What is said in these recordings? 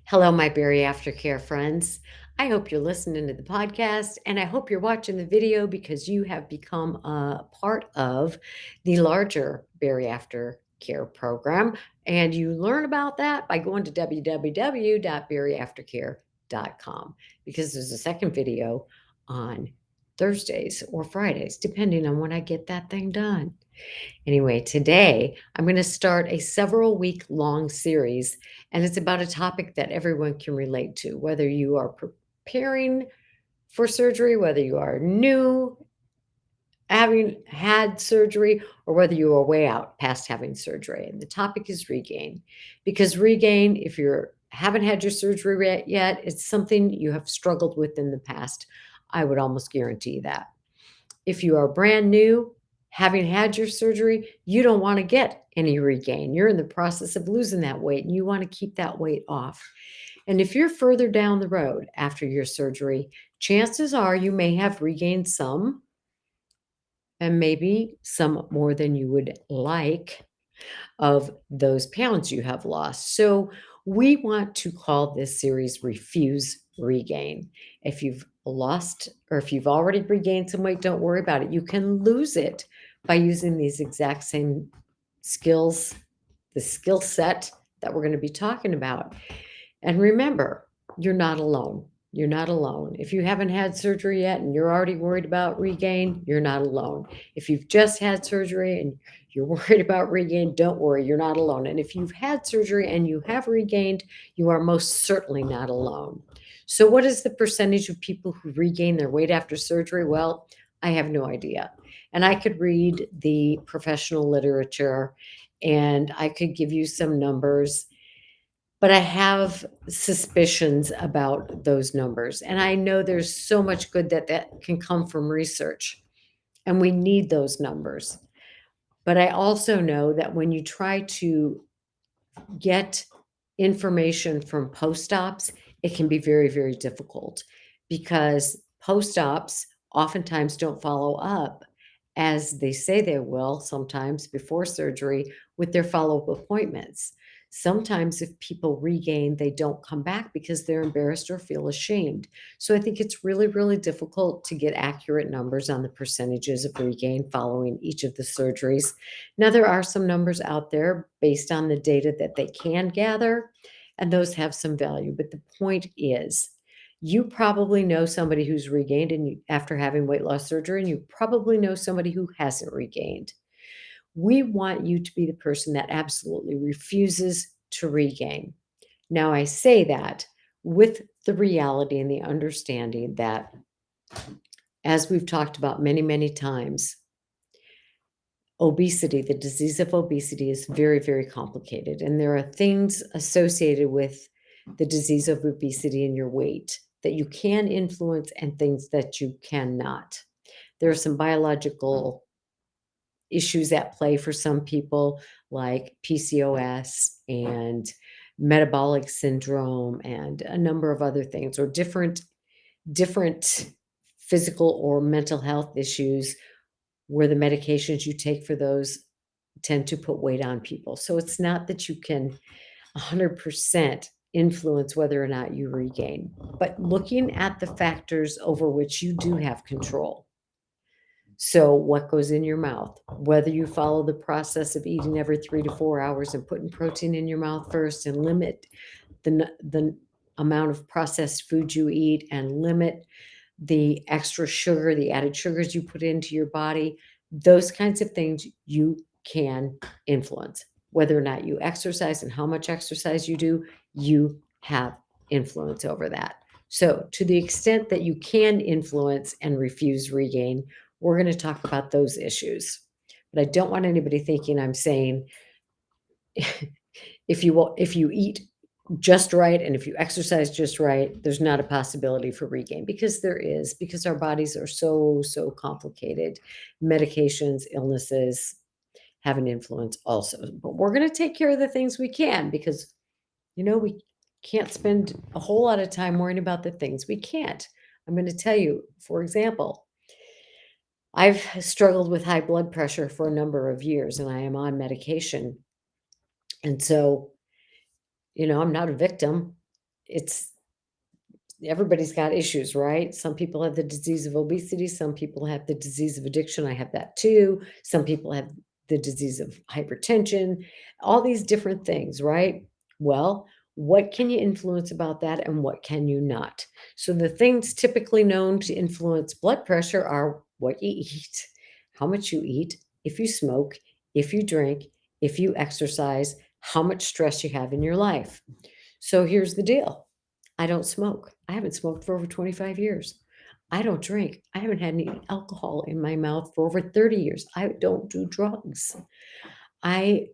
Hello, my Berry Aftercare friends. I hope you're listening to the podcast and I hope you're watching the video because you have become a part of the larger Berry Aftercare program. And you learn about that by going to www.berryaftercare.com because there's a second video on Thursdays or Fridays, depending on when I get that thing done. Anyway, today I'm going to start a several week long series, and it's about a topic that everyone can relate to, whether you are preparing for surgery, whether you are new, having had surgery, or whether you are way out past having surgery. And the topic is regain. Because regain, if you haven't had your surgery yet, it's something you have struggled with in the past. I would almost guarantee that. If you are brand new, having had your surgery, you don't want to get any regain. You're in the process of losing that weight and you want to keep that weight off. And if you're further down the road after your surgery, chances are you may have regained some and maybe some more than you would like of those pounds you have lost. So we want to call this series Refuse Regain. If you've lost or if you've already regained some weight, don't worry about it. You can lose it by using these exact same skills, the skill set that we're going to be talking about. And remember, you're not alone. You're not alone. If you haven't had surgery yet and you're already worried about regain, you're not alone. If you've just had surgery and you're worried about regain, don't worry, you're not alone. And if you've had surgery and you have regained, you are most certainly not alone. So, what is the percentage of people who regain their weight after surgery? Well, I have no idea. And I could read the professional literature and I could give you some numbers, but I have suspicions about those numbers. And I know there's so much good that can come from research, and we need those numbers. But I also know that when you try to get information from post-ops, it can be very, very difficult because post-ops oftentimes don't follow up as they say they will sometimes before surgery with their follow-up appointments. Sometimes if people regain, they don't come back because they're embarrassed or feel ashamed. So I think it's really, really difficult to get accurate numbers on the percentages of regain following each of the surgeries. Now, there are some numbers out there based on the data that they can gather, and those have some value. But the point is, you probably know somebody who's regained after having weight loss surgery, and you probably know somebody who hasn't regained. We want you to be the person that absolutely refuses to regain. Now, I say that with the reality and the understanding that, as we've talked about many, many times, obesity, the disease of obesity is very, very complicated. And there are things associated with the disease of obesity and your weight that you can influence and things that you cannot. There are some biological issues at play for some people, like PCOS and metabolic syndrome and a number of other things, or different physical or mental health issues where the medications you take for those tend to put weight on people. So it's not that you can 100% influence whether or not you regain, but looking at the factors over which you do have control. So, what goes in your mouth, whether you follow the process of eating every 3 to 4 hours and putting protein in your mouth first and limit the amount of processed food you eat and limit the extra sugar, the added sugars you put into your body, those kinds of things you can influence. Whether or not you exercise and how much exercise you do, you have influence over that. So, to the extent that you can influence and refuse regain, we're going to talk about those issues. But I don't want anybody thinking I'm saying if you eat just right and if you exercise just right, there's not a possibility for regain, because there is, because our bodies are so complicated. Medications, illnesses have an influence also. But we're going to take care of the things we can, because we can't spend a whole lot of time worrying about the things we can't. I'm going to tell you, for example, I've struggled with high blood pressure for a number of years and I am on medication. And so, I'm not a victim. it's everybody's got issues, right? Some people have the disease of obesity, some people have the disease of addiction. I have that too. Some people have the disease of hypertension, all these different things, right? Well, what can you influence about that and what can you not? So, the things typically known to influence blood pressure are what you eat, how much you eat, if you smoke, if you drink, if you exercise, how much stress you have in your life. So here's the deal. I don't smoke. I haven't smoked for over 25 years. I don't drink. I haven't had any alcohol in my mouth for over 30 years. I don't do drugs. I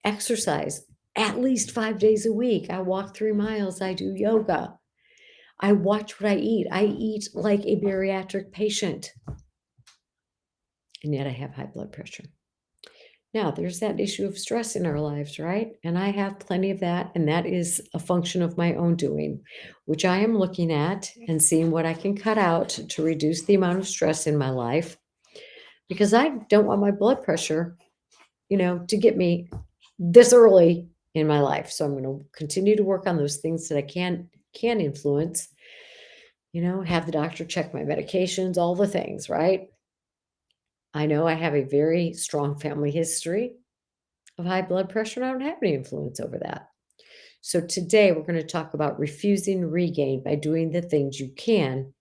exercise at least 5 days a week. I walk 3 miles. I do yoga. I watch what I eat. I eat like a bariatric patient. And yet I have high blood pressure. Now, there's that issue of stress in our lives, right? And I have plenty of that. And that is a function of my own doing, which I am looking at and seeing what I can cut out to reduce the amount of stress in my life because I don't want my blood pressure, to get me this early in my life. So I'm going to continue to work on those things that I can influence, have the doctor check my medications, all the things, right? I know I have a very strong family history of high blood pressure, and I don't have any influence over that. So today we're going to talk about refusing regain by doing the things you can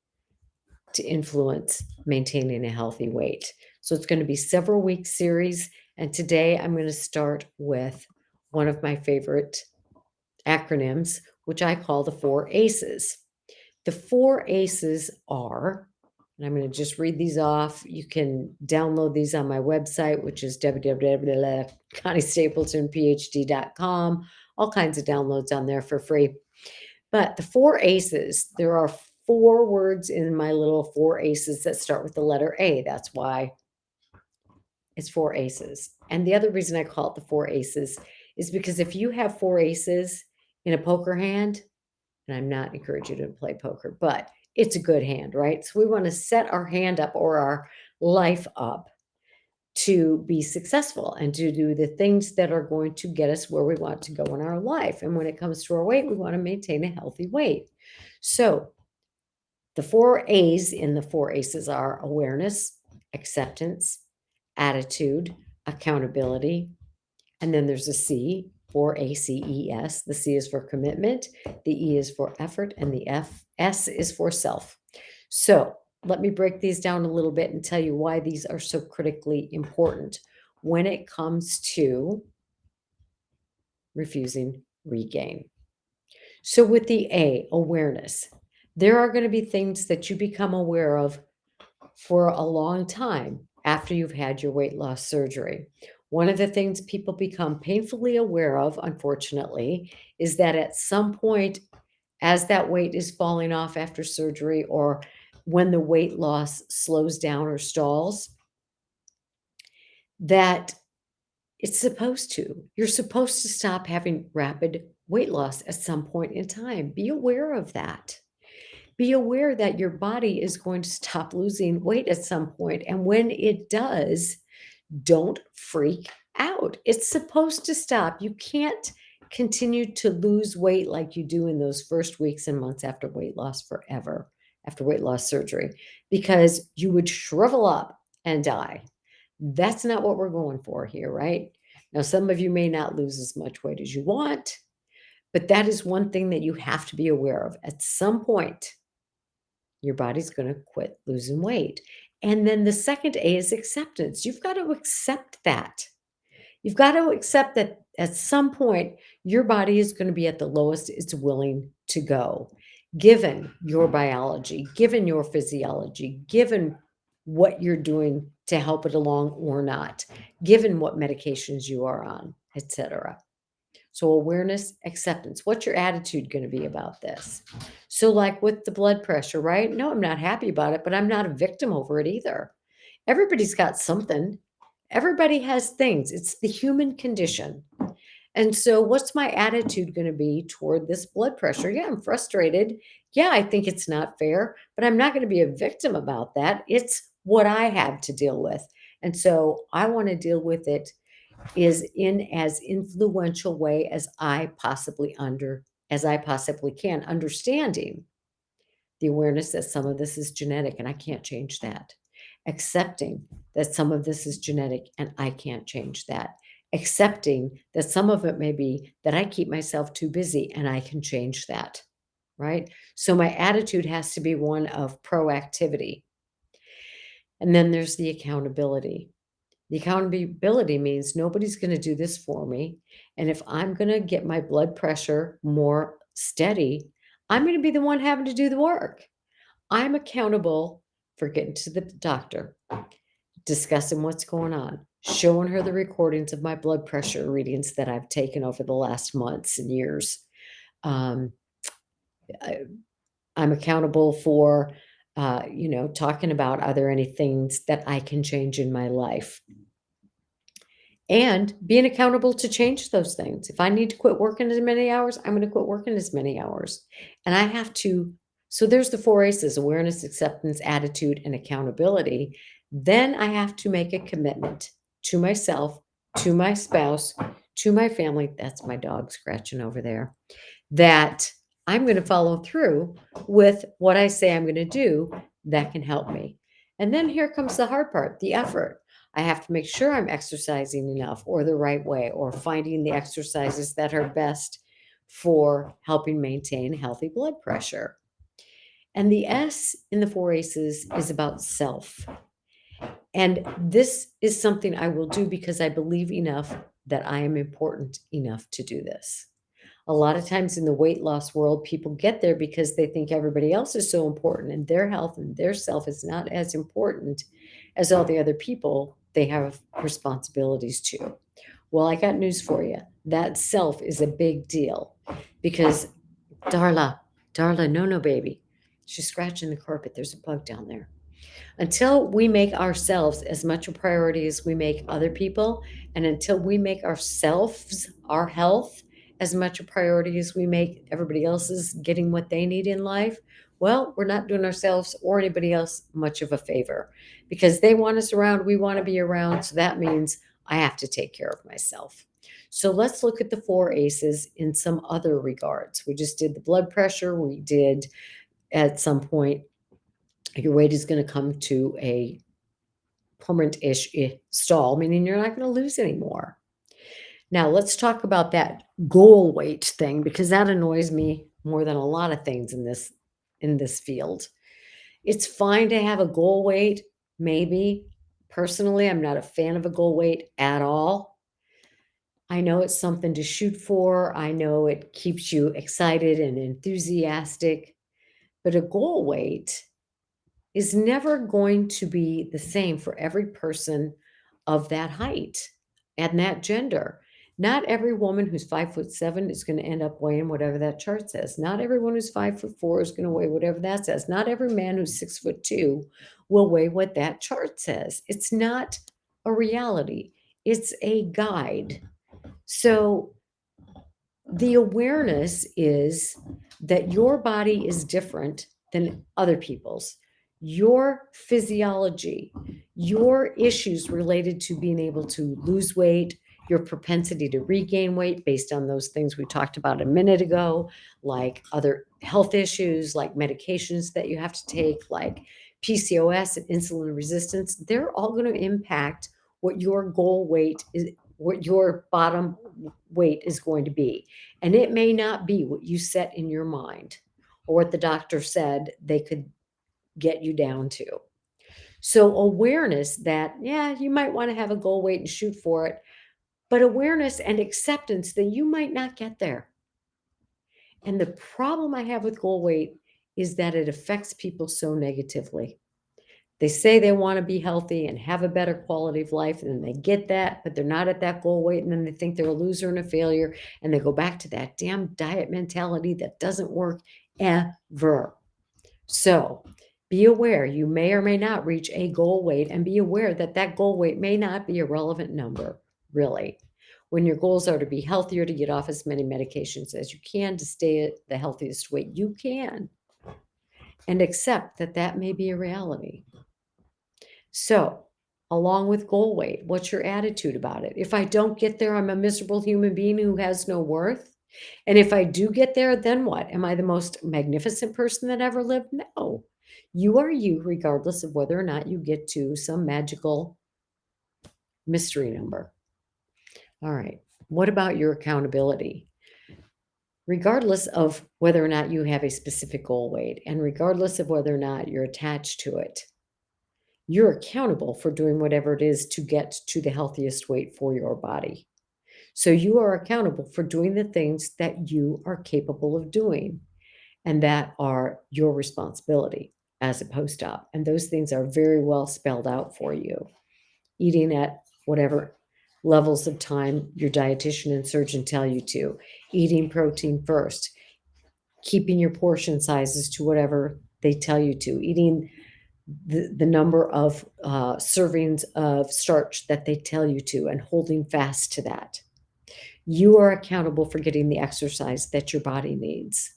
to influence maintaining a healthy weight. So it's going to be several week series, and today I'm going to start with one of my favorite acronyms, which I call the 4 ACES. The 4 ACES are, and I'm going to just read these off. You can download these on my website, which is www.conniestapletonphd.com. All kinds of downloads on there for free. But the 4 ACES, there are 4 words in my little 4 ACES that start with the letter A. That's why it's 4 ACES. And the other reason I call it the 4 ACES is because if you have 4 ACES in a poker hand, and I'm not encouraging you to play poker, but it's a good hand, right? So we want to set our hand up or our life up to be successful and to do the things that are going to get us where we want to go in our life. And when it comes to our weight, we want to maintain a healthy weight. So the 4 A's in the 4 ACES are awareness, acceptance, attitude, accountability, and then there's a C for ACES. The C is for commitment, the E is for effort, and the S is for self. So let me break these down a little bit and tell you why these are so critically important when it comes to refusing regain. So with the A, awareness, there are going to be things that you become aware of for a long time after you've had your weight loss surgery. One of the things people become painfully aware of, unfortunately, is that at some point, as that weight is falling off after surgery or when the weight loss slows down or stalls, that it's supposed to. You're supposed to stop having rapid weight loss at some point in time. Be aware of that. Be aware that your body is going to stop losing weight at some point. And when it does, don't freak out. It's supposed to stop. You can't continue to lose weight like you do in those first weeks and months after weight loss forever, after weight loss surgery, because you would shrivel up and die. That's not what we're going for here, right? Now, some of you may not lose as much weight as you want, but that is one thing that you have to be aware of. At some point, your body's going to quit losing weight. And then the second A is acceptance. You've got to accept that. You've got to accept that at some point, your body is going to be at the lowest it's willing to go, given your biology, given your physiology, given what you're doing to help it along or not, given what medications you are on, etc. So awareness, acceptance. What's your attitude going to be about this? So like with the blood pressure, right? No, I'm not happy about it, but I'm not a victim over it either. Everybody's got something. Everybody has things. It's the human condition. And so what's my attitude going to be toward this blood pressure? Yeah, I'm frustrated. Yeah, I think it's not fair, but I'm not going to be a victim about that. It's what I have to deal with. And so I want to deal with it is in as influential way as I possibly as I possibly can, understanding the awareness that some of this is genetic and I can't change that. Accepting that some of this is genetic and I can't change that. Accepting that some of it may be that I keep myself too busy and I can change that, right? So my attitude has to be one of proactivity. And then there's the accountability. The accountability means nobody's going to do this for me. And if I'm going to get my blood pressure more steady, I'm going to be the one having to do the work. I'm accountable for getting to the doctor, discussing what's going on, showing her the recordings of my blood pressure readings that I've taken over the last months and years. Um, I, I'm accountable for, talking about are there any things that I can change in my life? And being accountable to change those things. If I need to quit working as many hours, I'm going to quit working as many hours. And I have to, so there's the four ACEs: awareness, acceptance, attitude, and accountability. Then I have to make a commitment to myself, to my spouse, to my family. That's my dog scratching over there. That I'm going to follow through with what I say I'm going to do that can help me. And then here comes the hard part, the effort. I have to make sure I'm exercising enough or the right way or finding the exercises that are best for helping maintain healthy blood pressure. And the S in the four ACEs is about self. And this is something I will do because I believe enough that I am important enough to do this. A lot of times in the weight loss world, people get there because they think everybody else is so important and their health and their self is not as important as all the other people they have responsibilities to. Well, I got news for you. That self is a big deal because Darla, no, baby. She's scratching the carpet. There's a bug down there. Until we make ourselves as much a priority as we make other people, and until we make ourselves, our health, as much a priority as we make everybody else's getting what they need in life, well, we're not doing ourselves or anybody else much of a favor because they want us around, we want to be around. So that means I have to take care of myself. So let's look at the four ACEs in some other regards. We just did the blood pressure. We did at some point your weight is going to come to a permanent-ish stall, meaning you're not going to lose anymore. Now, let's talk about that goal weight thing because that annoys me more than a lot of things in this field. It's fine to have a goal weight, maybe. Personally, I'm not a fan of a goal weight at all. I know it's something to shoot for. I know it keeps you excited and enthusiastic, but a goal weight is never going to be the same for every person of that height and that gender. Not every woman who's 5'7" is going to end up weighing whatever that chart says. Not everyone who's 5'4" is going to weigh whatever that says. Not every man who's 6'2" will weigh what that chart says. It's not a reality. It's a guide. So the awareness is that your body is different than other people's. Your physiology, your issues related to being able to lose weight, your propensity to regain weight based on those things we talked about a minute ago, like other health issues, like medications that you have to take, like PCOS and insulin resistance, they're all going to impact what your goal weight is, what your bottom weight is going to be. And it may not be what you set in your mind or what the doctor said they could get you down to. So awareness that, yeah, you might want to have a goal weight and shoot for it, but awareness and acceptance that you might not get there. And the problem I have with goal weight is that it affects people so negatively. They say they want to be healthy and have a better quality of life, and then they get that, but they're not at that goal weight, and then they think they're a loser and a failure, and they go back to that damn diet mentality that doesn't work ever. So be aware you may or may not reach a goal weight, and be aware that that goal weight may not be a relevant number, really. When your goals are to be healthier, to get off as many medications as you can, to stay at the healthiest weight you can, and accept that that may be a reality. So, along with goal weight, what's your attitude about it? If I don't get there, I'm a miserable human being who has no worth. And if I do get there, then what? Am I the most magnificent person that ever lived? No. You are you, regardless of whether or not you get to some magical mystery number. All right. What about your accountability? Regardless of whether or not you have a specific goal weight, and regardless of whether or not you're attached to it, you're accountable for doing whatever it is to get to the healthiest weight for your body. So you are accountable for doing the things that you are capable of doing and that are your responsibility as a post-op. And those things are very well spelled out for you. Eating at whatever levels of time your dietitian and surgeon tell you to, eating protein first, keeping your portion sizes to whatever they tell you to, eating the number of servings of starch that they tell you to, and holding fast to that. You are accountable for getting the exercise that your body needs.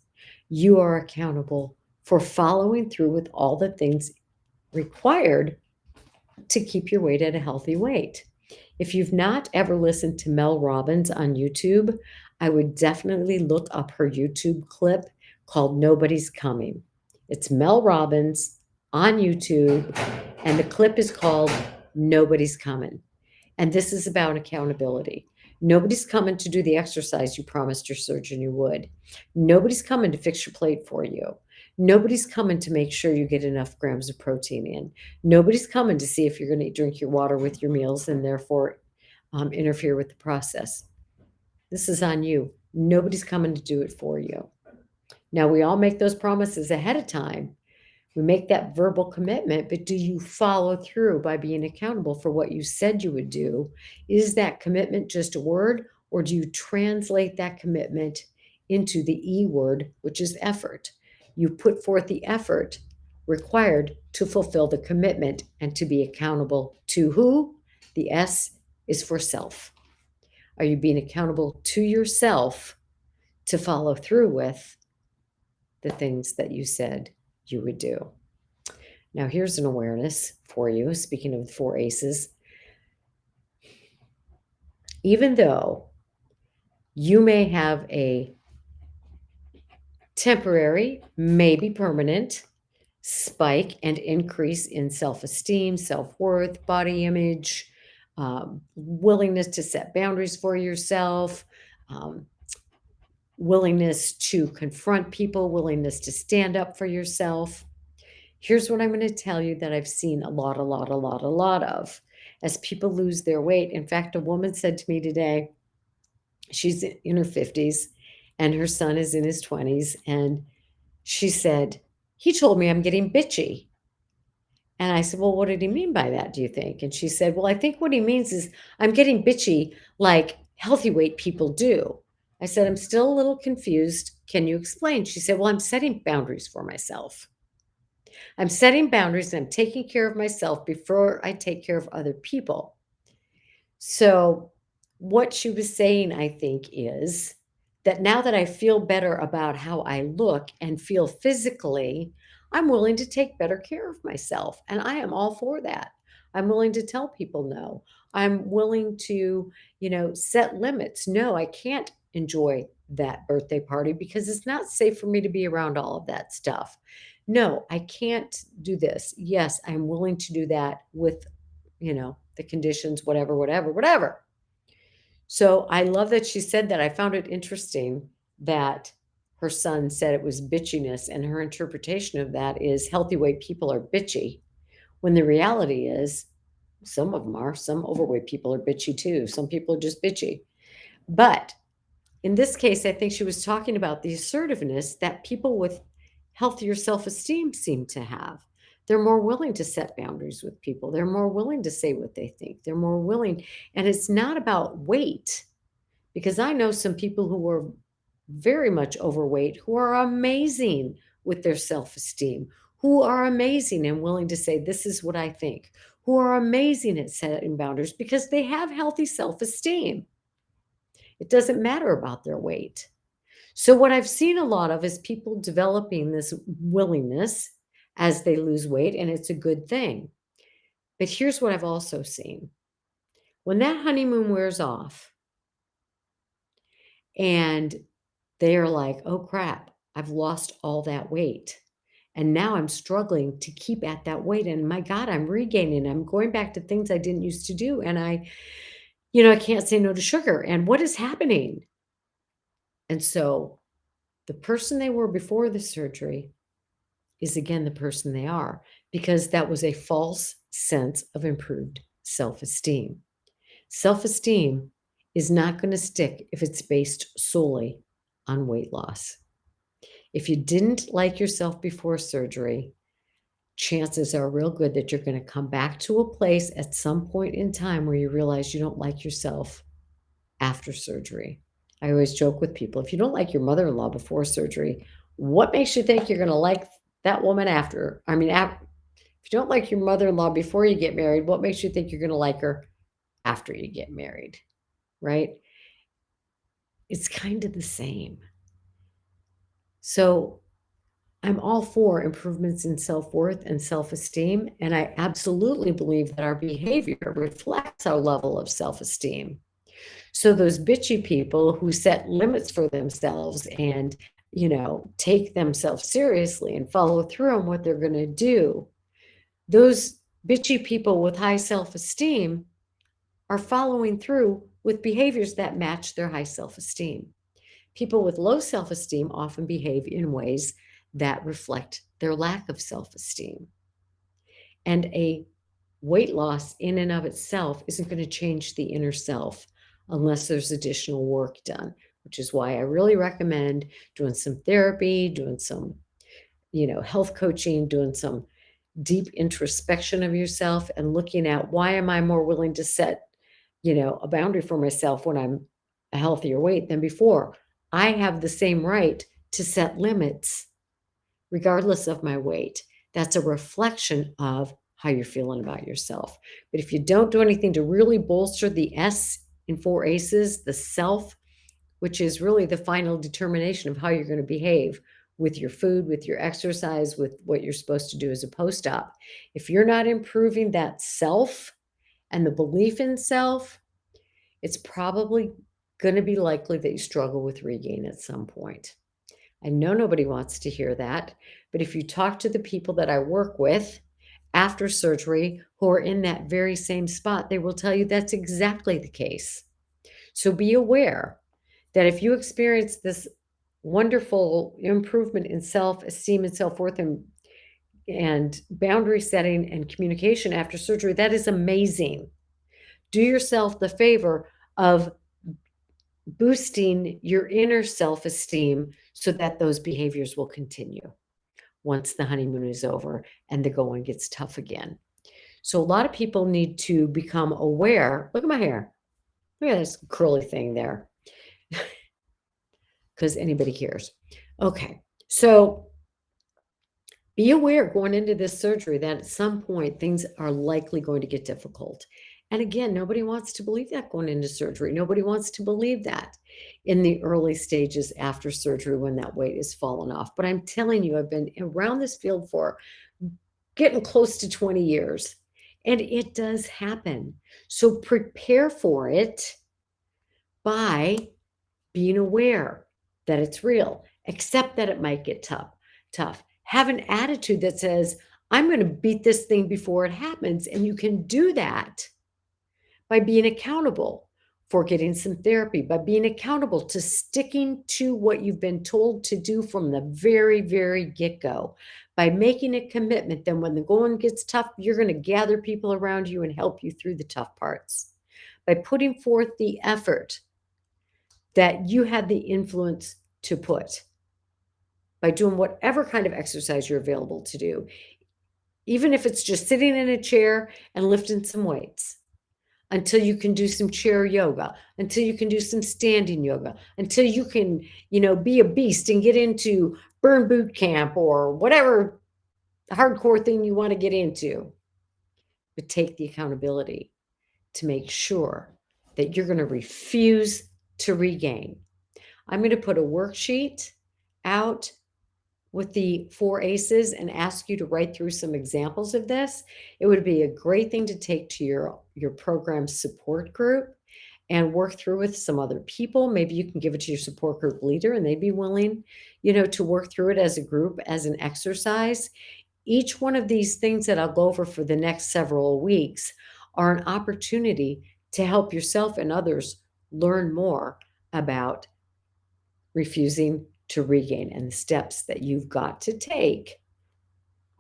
You are accountable for following through with all the things required to keep your weight at a healthy weight. If you've not ever listened to Mel Robbins on YouTube, I would definitely look up her YouTube clip called Nobody's Coming. It's Mel Robbins on YouTube, and the clip is called Nobody's Coming. And this is about accountability. Nobody's coming to do the exercise you promised your surgeon you would. Nobody's coming to fix your plate for you. Nobody's coming to make sure you get enough grams of protein in. Nobody's coming to see if you're going to drink your water with your meals and therefore interfere with the process. This is on you. Nobody's coming to do it for you. Now, we all make those promises ahead of time. We make that verbal commitment, but do you follow through by being accountable for what you said you would do? Is that commitment just a word, or do you translate that commitment into the E word, which is effort? You put forth the effort required to fulfill the commitment and to be accountable to who? The S is for self. Are you being accountable to yourself to follow through with the things that you said you would do? Now, here's an awareness for you. Speaking of the four ACEs, even though you may have a temporary, maybe permanent spike and increase in self esteem, self worth, body image, willingness to set boundaries for yourself, willingness to confront people, willingness to stand up for yourself. Here's what I'm going to tell you that I've seen a lot of as people lose their weight. In fact, a woman said to me today, she's in her 50s and her son is in his 20s. And she said, he told me I'm getting bitchy. And I said, well, what did he mean by that, do you think? And she said, well, I think what he means is I'm getting bitchy like healthy weight people do. I said, I'm still a little confused. Can you explain? She said, well, I'm setting boundaries for myself. I'm setting boundaries and I'm taking care of myself before I take care of other people. So, what she was saying, I think, is that now that I feel better about how I look and feel physically, I'm willing to take better care of myself. And I am all for that. I'm willing to tell people no. I'm willing to, set limits. No, I can't enjoy that birthday party because it's not safe for me to be around all of that stuff. No, I can't do this. Yes, I'm willing to do that with, the conditions, whatever. So I love that she said that. I found it interesting that her son said it was bitchiness, and her interpretation of that is healthy weight people are bitchy, when the reality is some of them are. Some overweight people are bitchy too. Some people are just bitchy. But in this case, I think she was talking about the assertiveness that people with healthier self esteem seem to have. They're more willing to set boundaries with people, they're more willing to say what they think, they're more willing. And it's not about weight, because I know some people who are very much overweight who are amazing with their self esteem, who are amazing and willing to say, this is what I think, who are amazing at setting boundaries because they have healthy self esteem. It doesn't matter about their weight. So, what I've seen a lot of is people developing this willingness as they lose weight, and it's a good thing. But here's what I've also seen: when that honeymoon wears off and They are like, "Oh crap, I've lost all that weight. And now I'm struggling to keep at that weight. And my God, I'm regaining. I'm going back to things I didn't used to do. And I can't say no to sugar. And what is happening?" And so the person they were before the surgery is again the person they are because that was a false sense of improved self esteem. Self esteem is not going to stick if it's based solely on weight loss. If you didn't like yourself before surgery, chances are real good that you're going to come back to a place at some point in time where you realize you don't like yourself after surgery. I always joke with people, if you don't like your mother in law before surgery, what makes you think you're going to like that woman after? I mean, if you don't like your mother in law before you get married, what makes you think you're going to like her after you get married? Right? It's kind of the same. So I'm all for improvements in self worth and self esteem. And I absolutely believe that our behavior reflects our level of self esteem. So those bitchy people who set limits for themselves and, take themselves seriously and follow through on what they're going to do, those bitchy people with high self esteem are following through with behaviors that match their high self esteem. People with low self esteem often behave in ways that reflect their lack of self esteem. And a weight loss in and of itself isn't going to change the inner self unless there's additional work done, which is why I really recommend doing some therapy, doing some, health coaching, doing some deep introspection of yourself and looking at why am I more willing to set, a boundary for myself when I'm a healthier weight than before. I have the same right to set limits regardless of my weight. That's a reflection of how you're feeling about yourself. But if you don't do anything to really bolster the S in 4 ACES, the self, which is really the final determination of how you're going to behave with your food, with your exercise, with what you're supposed to do as a post-op. If you're not improving that self and the belief in self, it's probably going to be likely that you struggle with regain at some point. I know nobody wants to hear that, but if you talk to the people that I work with after surgery who are in that very same spot, they will tell you that's exactly the case. So be aware that if you experience this wonderful improvement in self-esteem and self-worth and boundary setting and communication after surgery, that is amazing. Do yourself the favor of boosting your inner self-esteem so that those behaviors will continue once the honeymoon is over and the going gets tough again. So a lot of people need to become aware. Look at my hair. Look at this curly thing there. Because anybody cares. Okay. So be aware going into this surgery that at some point things are likely going to get difficult. And again, nobody wants to believe that going into surgery. Nobody wants to believe that in the early stages after surgery when that weight is fallen off. But I'm telling you, I've been around this field for getting close to 20 years, and it does happen. So prepare for it by being aware that it's real, accept that it might get tough. Have an attitude that says, I'm going to beat this thing before it happens. And you can do that by being accountable for getting some therapy, by being accountable to sticking to what you've been told to do from the very, very get-go, by making a commitment. Then when the going gets tough, you're going to gather people around you and help you through the tough parts, by putting forth the effort that you had the influence to put, by doing whatever kind of exercise you're available to do, even if it's just sitting in a chair and lifting some weights until you can do some chair yoga, until you can do some standing yoga, until you can, be a beast and get into burn boot camp or whatever hardcore thing you want to get into. But take the accountability to make sure that you're going to refuse to regain. I'm going to put a worksheet out with the 4 ACES and ask you to write through some examples of this. It would be a great thing to take to your program support group and work through with some other people. Maybe you can give it to your support group leader and they'd be willing, to work through it as a group, as an exercise. Each one of these things that I'll go over for the next several weeks are an opportunity to help yourself and others learn more about refusing to regain and the steps that you've got to take.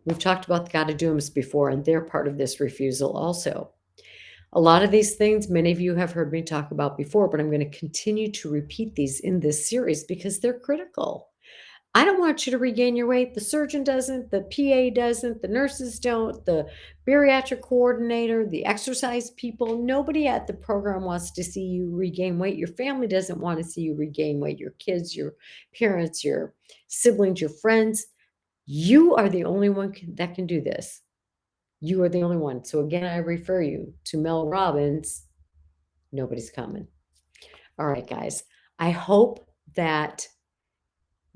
We've talked about the gotta do's before, and they're part of this refusal also. A lot of these things, many of you have heard me talk about before, but I'm going to continue to repeat these in this series because they're critical. I don't want you to regain your weight. The surgeon doesn't, the PA doesn't, the nurses don't, the bariatric coordinator, the exercise people. Nobody at the program wants to see you regain weight. Your family doesn't want to see you regain weight. Your kids, your parents, your siblings, your friends. You are the only one that can do this. You are the only one. So again, I refer you to Mel Robbins. Nobody's coming. All right, guys. I hope that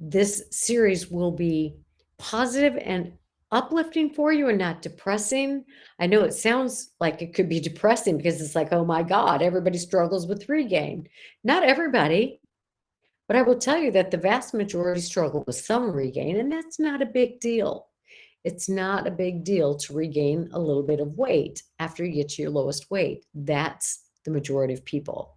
this series will be positive and uplifting for you and not depressing. I know it sounds like it could be depressing because it's like, oh my God, everybody struggles with regain. Not everybody, but I will tell you that the vast majority struggle with some regain, and that's not a big deal. It's not a big deal to regain a little bit of weight after you get to your lowest weight. That's the majority of people.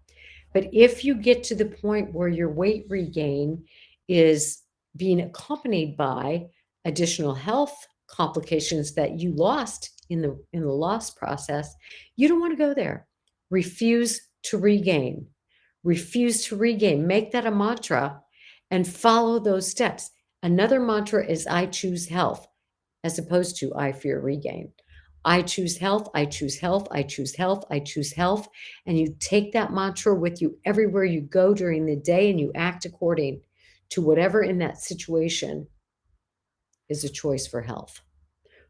But if you get to the point where your weight regain is being accompanied by additional health complications that you lost in the loss process, you don't want to go there. Refuse to regain. Refuse to regain. Make that a mantra and follow those steps. Another mantra is I choose health, as opposed to I fear regain. I choose health, I choose health, I choose health, I choose health. And you take that mantra with you everywhere you go during the day and you act according to whatever in that situation is a choice for health.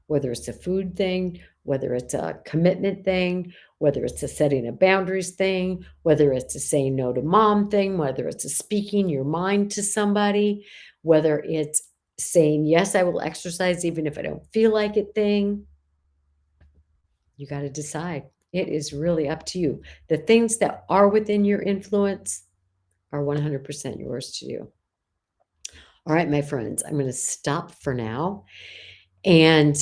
Whether it's a food thing, whether it's a commitment thing, whether it's a setting of boundaries thing, whether it's a saying no to mom thing, whether it's a speaking your mind to somebody, whether it's saying, yes, I will exercise even if I don't feel like it thing. You got to decide. It is really up to you. The things that are within your influence are 100% yours to do. All right, my friends, I'm going to stop for now and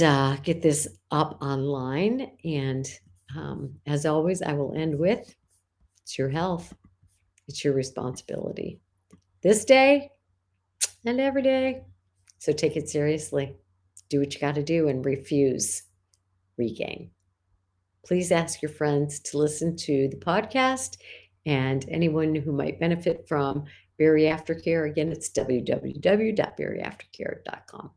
get this up online. And as always, I will end with it's your health, it's your responsibility this day and every day. So take it seriously. Do what you got to do and refuse regain. Please ask your friends to listen to the podcast and anyone who might benefit from Bariaftercare. Again, it's www.bariaftercare.com.